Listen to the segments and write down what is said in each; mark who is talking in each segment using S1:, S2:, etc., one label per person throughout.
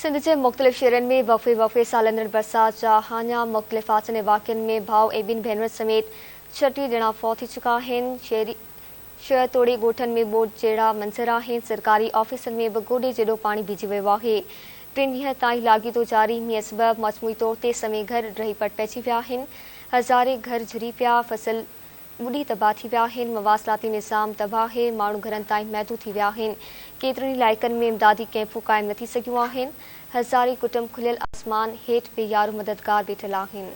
S1: सिंध के मुख्तलिफ़ शहरनि में वक़फ़े सालंदड़ बरसात जा हाञा मुख्तलिफ़ आसन वाक़िअनि में भाउ ऐं ॿिनि भेनरुनि समेत 36 ॼणा फौत थी चुका आहिनि। शहर तोड़े ॻोठनि में ॿोॾि जहिड़ा मंज़र आहिनि। सरकारी ऑफिसनि में बि गोॾे जेॾो पाणी बीजी वियो आहे। 3 ॾींहं ताईं लाॻीतो जारी मींहं सबबि मजमूई तौर ते समें घर रही पट पइजी विया आहिनि। हज़ारे घर झुरी पिया, फसल ॿुॾी तबाह थी विया आहिनि। मवासिलाती निज़ाम तबाह आहे, माण्हू घरनि ताईं महदूद थी विया आहिनि। केतिरनि इलाइक़नि में इमदादी कैंपूं क़ाइमु न थी सघियूं आहिनि। हज़ारे कुटुंब खुलियल आसमान हेठि बेयारो मददगार बीठल आहिनि।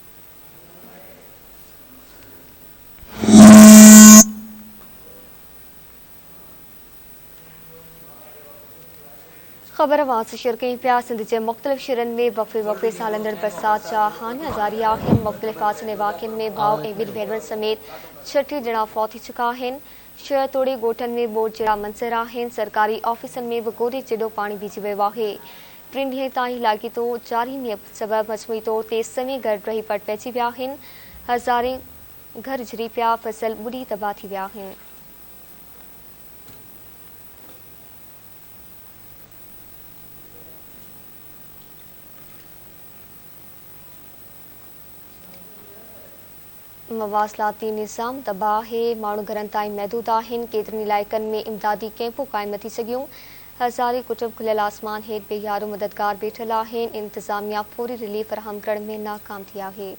S1: ख़बर वां से शेयर कई पिया। सिंध के मुख्तलिफ़ शहरनि में वक़फ़े सालंदड़ बरसात जा हाञा जारी आहिनि। मुख्तलिफ़ आसन वाक़िअनि में भाउ ऐं ॿिनि भेनरुनि समेत 36 ॼणा फौत थी चुका आहिनि। शहर तोड़े ॻोठनि में ॿोॾि जहिड़ा मंज़र आहिनि। सरकारी ऑफिसनि में बि गोॾे जेॾो पाणी बीजी वियो आहे। 3 ॾींहं ताईं लाॻीतो जारी मींहं सबबि मजमूई तौर ते समें घर रही पट पइजी विया आहिनि। हज़ारे घर झुरी पिया, फसल ॿुॾी तबाह थी विया आहिनि। मवासिलाती निज़ाम तबाह आहे, माण्हू घरनि ताईं महदूद आहिनि। केतिरनि इलाइक़नि में इमदादी कैंपूं क़ाइमु न थी सघियूं। हज़ारे कुटुंब खुलियल आसमान हेठि बेयारो मददगार बीठल आहिनि। इंतज़ामिया फौरी रिलीफ फ़राहम करण में नाकाम थी आहे।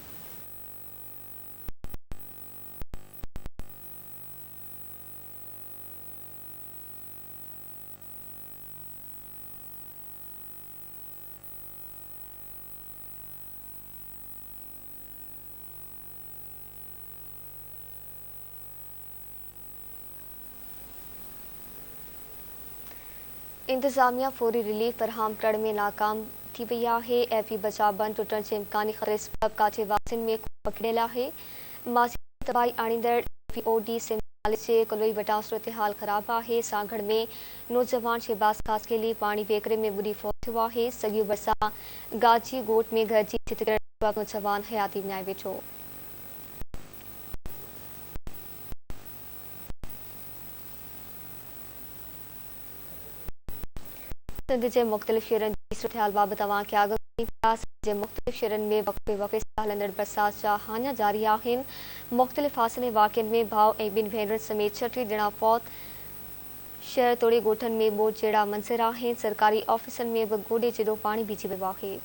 S1: इंतज़ामिया फौरी रिलीफ फ़राहम करण में नाकाम थी वई आहे। एपी बचाव बंद टुटण जे इम्कानी ख़तरे सबबि काठे वासियुनि में पकड़ियल आहे। मासी तबाही आणींदड़ FOD सिंध नाले जे कुलई वटां सूरतहाल ख़राब आहे। सागड़ में नौजवान शहबाज़ खास के लिए पाणी वेकरे में ॿुॾी फौत थियो आहे। सॼी बरसां गाजी ॻोठ में घर जी छिति किरण सबबि नौजवान हयाती विञाए वेठो। सिंध के मुख्तलिफ़ शहरनि जी सूरतहाल बाबति तव्हांखे आगाह कयूं पिया। सिंध जे मुख्तलिफ़ शहरनि में वक़फ़े सालंदड़ बरसात जा हाञा जारी आहिनि। मुख्तलिफ़ आसन वाक़िअनि में भाउ ऐं ॿिनि भेनरुनि समेत 36 ॼणा फौत। शहर तोड़े ॻोठनि में ॿोॾि जहिड़ा मंज़र आहिनि। सरकारी ऑफिसनि में बि गोॾे जेॾो पाणी बीजी वियो आहे।